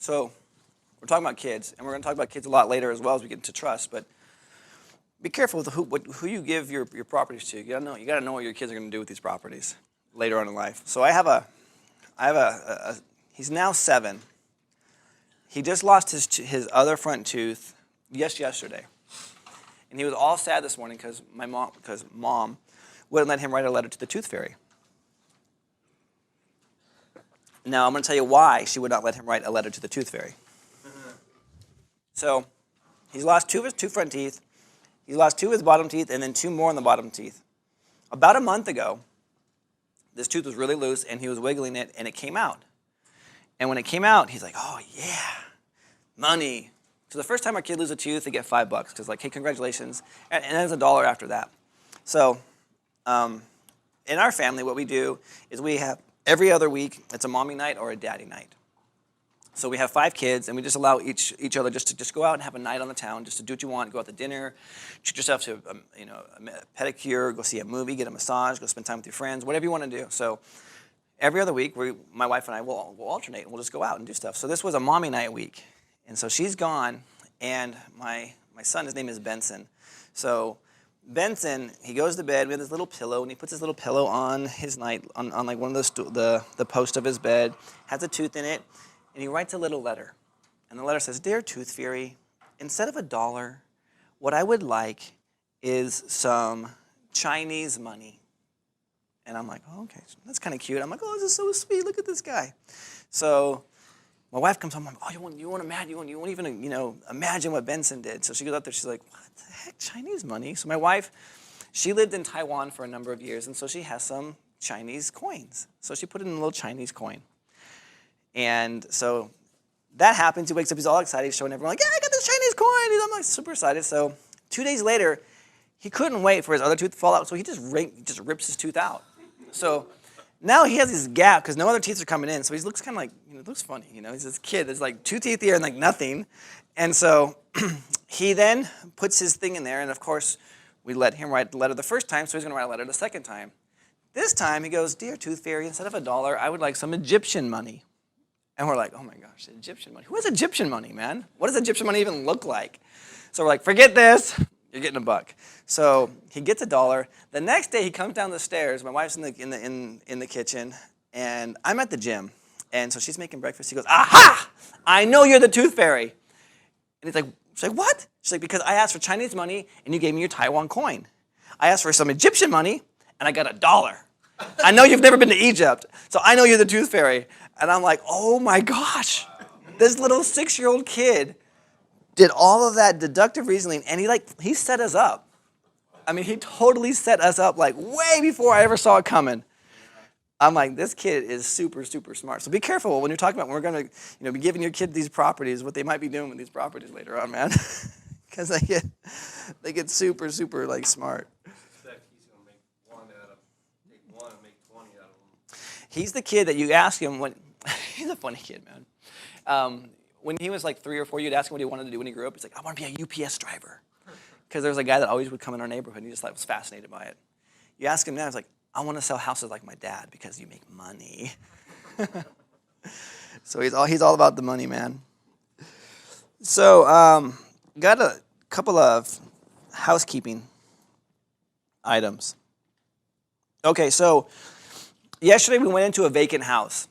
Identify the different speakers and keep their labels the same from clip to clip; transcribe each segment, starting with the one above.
Speaker 1: So we're talking about kids, and we're going to talk about kids a lot later as well as we get into trust. But be careful with who you give your properties to. You got to know what your kids are going to do with these properties later on in life. So I have a he's now 7. He just lost his other front tooth yesterday, and he was all sad this morning because mom wouldn't let him write a letter to the tooth fairy. Now I'm going to tell you why she would not let him write a letter to the tooth fairy. So he's lost 2 of his 2 front teeth. He lost 2 of his bottom teeth and then 2 more on the bottom teeth. About a month ago, this tooth was really loose and he was wiggling it and it came out. And when it came out, he's like, oh yeah, money. So the first time our kid loses a tooth, they get $5 because like, hey, congratulations. And then it's $1 after that. So in our family, what we do is we have every other week, it's a mommy night or a daddy night. So we have 5 kids, and we just allow each other just to go out and have a night on the town, just to do what you want, go out to dinner, treat yourself to a pedicure, go see a movie, get a massage, go spend time with your friends, whatever you want to do. So every other week, my wife and I will alternate, and we'll just go out and do stuff. So this was a mommy night week, and so she's gone, and my son, his name is Benson. So Benson, he goes to bed with his little pillow, and he puts his little pillow on his night, on like one of those the post of his bed, has a tooth in it. And he writes a little letter. And the letter says, Dear Tooth Fairy, instead of $1, what I would like is some Chinese money. And I'm like, oh, okay, that's kind of cute. I'm like, oh, this is so sweet. Look at this guy. So my wife comes home. I'm like, oh, you won't even imagine what Benson did. So she goes up there. She's like, what the heck, Chinese money? So my wife, she lived in Taiwan for a number of years, and so she has some Chinese coins. So she put in a little Chinese coin. And so that happens. He wakes up, he's all excited, he's showing everyone, like, yeah, I got this Chinese coin. I'm like super excited. So 2 days later, he couldn't wait for his other tooth to fall out, so he just rips his tooth out. So now he has this gap because no other teeth are coming in. So he looks kind of like, it looks funny. He's this kid. There's like 2 teeth here and like nothing. And so he then puts his thing in there, and of course, we let him write the letter the first time, so he's going to write a letter the second time. This time he goes, Dear Tooth Fairy, instead of $1, I would like some Egyptian money. And we're like, oh my gosh, Egyptian money. Who has Egyptian money, man? What does Egyptian money even look like? So we're like, forget this. You're getting $1. So he gets $1. The next day he comes down the stairs. My wife's in the kitchen, and I'm at the gym. And so she's making breakfast. He goes, aha! I know you're the Tooth Fairy. And she's like, what? She's like, because I asked for Chinese money, and you gave me your Taiwan coin. I asked for some Egyptian money, and I got $1. I know you've never been to Egypt, so I know you're the Tooth Fairy. And I'm like, oh my gosh, this little 6-year-old kid did all of that deductive reasoning, and he set us up. I mean, he totally set us up like way before I ever saw it coming. I'm like, this kid is super, super smart. So be careful when you're talking about when we're going to be giving your kid these properties, what they might be doing with these properties later on, man. Because they get super, super like smart. He's the kid that you ask him when, he's a funny kid, man. When he was like 3 or 4, you'd ask him what he wanted to do when he grew up. He's like, I want to be a UPS driver. Because there was a guy that always would come in our neighborhood, and he just was fascinated by it. You ask him now, he's like, I want to sell houses like my dad because you make money. So he's all about the money, man. So got a couple of housekeeping items. Okay, so yesterday we went into a vacant house.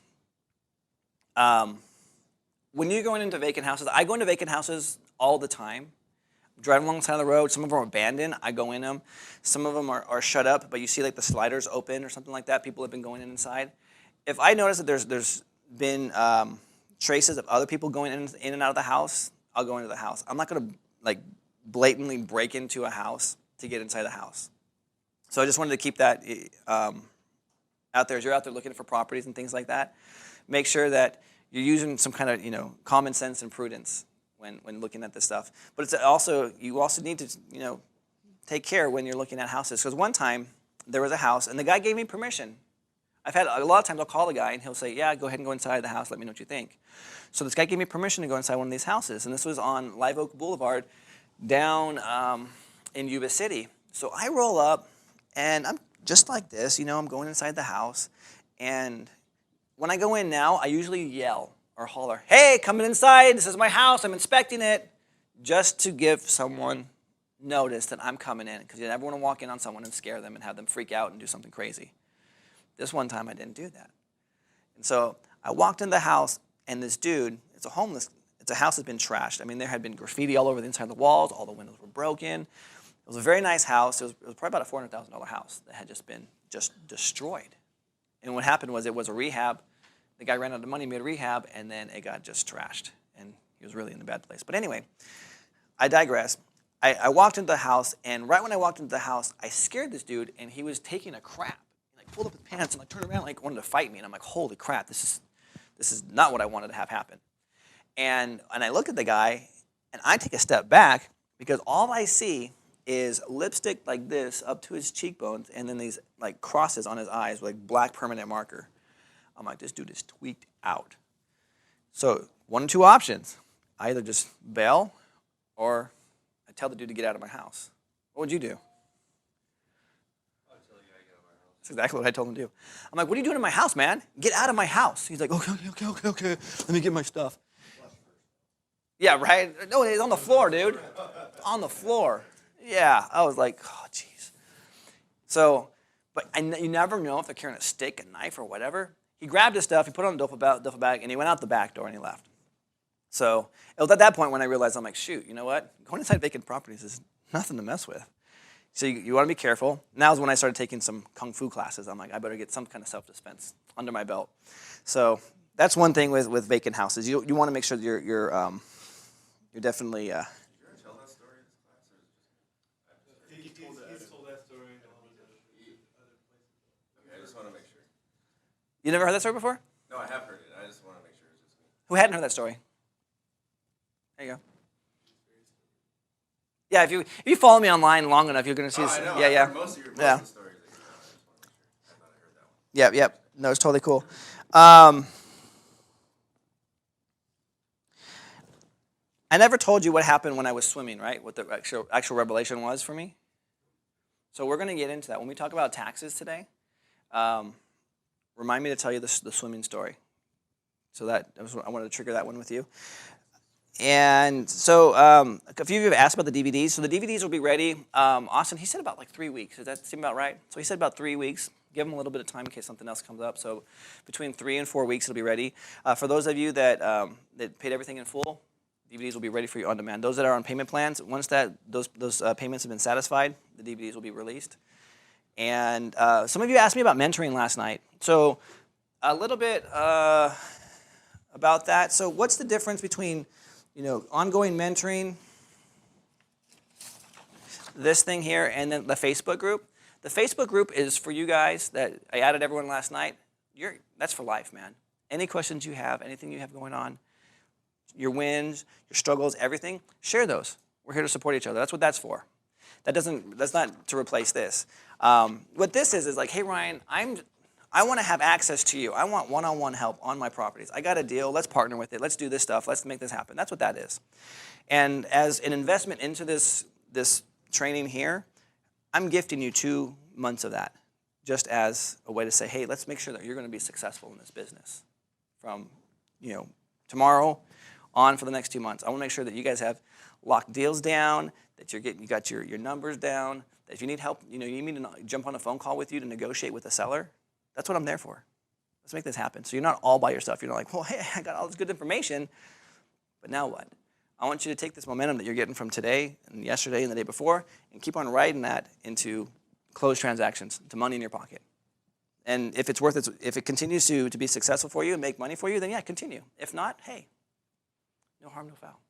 Speaker 1: When you're going into vacant houses, I go into vacant houses all the time. Driving along the side of the road, some of them are abandoned, I go in them. Some of them are shut up, but you see like the sliders open or something like that. People have been going inside. If I notice that there's been traces of other people going in and out of the house, I'll go into the house. I'm not going to like blatantly break into a house to get inside the house. So I just wanted to keep that out there. As you're out there looking for properties and things like that, make sure that you're using some kind of common sense and prudence when looking at this stuff. But you also need to take care when you're looking at houses. Because one time there was a house and the guy gave me permission. I've had a lot of times I'll call the guy and he'll say, yeah, go ahead and go inside the house. Let me know what you think. So this guy gave me permission to go inside one of these houses. And this was on Live Oak Boulevard down in Yuba City. So I roll up and I'm just like this. I'm going inside the house. And when I go in now, I usually yell. or holler, hey, coming inside, this is my house, I'm inspecting it, just to give someone notice that I'm coming in, because you never want to walk in on someone and scare them and have them freak out and do something crazy. This one time I didn't do that. And so I walked in the house, and this dude, it's a house that's been trashed. I mean, there had been graffiti all over the inside of the walls, all the windows were broken. It was a very nice house. It was probably about a $400,000 house that had just been destroyed. And what happened was it was a rehab. The guy ran out of money, made a rehab, and then it got just trashed. And he was really in a bad place. But anyway, I digress. I walked into the house, and right when I walked into the house, I scared this dude, and he was taking a crap. He pulled up his pants and turned around wanted to fight me. And I'm like, holy crap, this is not what I wanted to have happen. And I look at the guy, and I take a step back, because all I see is lipstick like this up to his cheekbones, and then these like crosses on his eyes with like black permanent marker. I'm like, this dude is tweaked out. So 1 of 2 options. I either just bail, or I tell the dude to get out of my house. What would you do?
Speaker 2: I'd tell you how to get out of my house.
Speaker 1: That's exactly what I told him to do. I'm like, what are you doing in my house, man? Get out of my house. He's like, okay. Let me get my stuff. Yeah, right? No, it's on the floor, dude. On the floor. Yeah, I was like, oh, jeez. So, but you never know if they're carrying a stick, a knife, or whatever. He grabbed his stuff, he put it on a duffel bag, and he went out the back door and he left. So it was at that point when I realized, I'm like, shoot, you know what? Going inside vacant properties is nothing to mess with. So you want to be careful. Now is when I started taking some kung fu classes. I'm like, I better get some kind of self-defense under my belt. So that's one thing with vacant houses. You want to make sure that you're definitely.
Speaker 2: Did you ever tell that story in this class, or is it just?
Speaker 3: He's told that story in all these other places.
Speaker 2: Okay, I just want to make sure.
Speaker 1: You never heard that story before?
Speaker 2: No, I have heard it. I just want to make sure it's just me.
Speaker 1: Who hadn't heard that story? There you go. Yeah, if you follow me online long enough, you're going to see.
Speaker 2: I know.
Speaker 1: Yeah, yeah.
Speaker 2: Most of the stories that you tell, I just want to make sure. I thought I heard that one.
Speaker 1: Yep. No, it's totally cool. I never told you what happened when I was swimming, right? What the actual revelation was for me. So we're going to get into that. When we talk about taxes today, remind me to tell you the swimming story. So I wanted to trigger that one with you. And so a few of you have asked about the DVDs. So the DVDs will be ready. Austin, he said about like 3 weeks. Does that seem about right? So he said about 3 weeks. Give him a little bit of time in case something else comes up. So between 3 and 4 weeks, it'll be ready. For those of you that paid everything in full, DVDs will be ready for you on demand. Those that are on payment plans, once those payments have been satisfied, the DVDs will be released. And some of you asked me about mentoring last night. So a little bit about that. So what's the difference between ongoing mentoring, this thing here, and then the Facebook group? The Facebook group is for you guys that I added everyone last night. That's for life, man. Any questions you have, anything you have going on, your wins, your struggles, everything, share those. We're here to support each other. That's what that's for. That's not to replace this. What this is like, hey, Ryan, I want to have access to you. I want one-on-one help on my properties. I got a deal. Let's partner with it. Let's do this stuff. Let's make this happen. That's what that is. And as an investment into this training here, I'm gifting you 2 months of that, just as a way to say, hey, let's make sure that you're going to be successful in this business from tomorrow on for the next 2 months. I want to make sure that you guys have locked deals down, that you got your numbers down, that if you need help, you need me to jump on a phone call with you to negotiate with a seller. That's what I'm there for. Let's make this happen. So you're not all by yourself. You're not like, well, hey, I got all this good information, but now what? I want you to take this momentum that you're getting from today and yesterday and the day before and keep on riding that into closed transactions, to money in your pocket. And if it's worth it, if it continues to be successful for you and make money for you, then yeah, continue. If not, hey, no harm, no foul.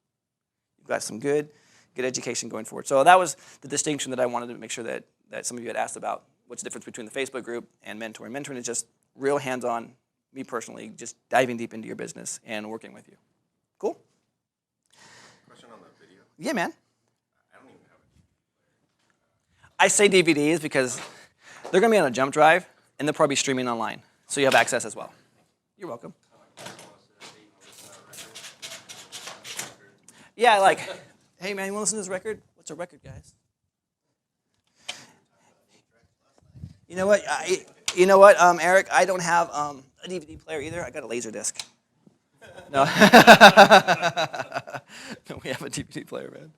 Speaker 1: You've got some good education going forward. So that was the distinction that I wanted to make sure that some of you had asked about. What's the difference between the Facebook group and mentoring? Mentoring is just real hands-on, me personally, just diving deep into your business and working with you. Cool?
Speaker 2: Question on the video.
Speaker 1: Yeah, man.
Speaker 2: I don't even have it.
Speaker 1: I say DVDs because they're going to be on a jump drive, and they'll probably be streaming online. So you have access as well. You're welcome. Yeah, like, hey, man, you want to listen to this record? What's a record, guys? You know what, Eric? I don't have a DVD player either. I got a laser disc. No. No, we have a DVD player, man.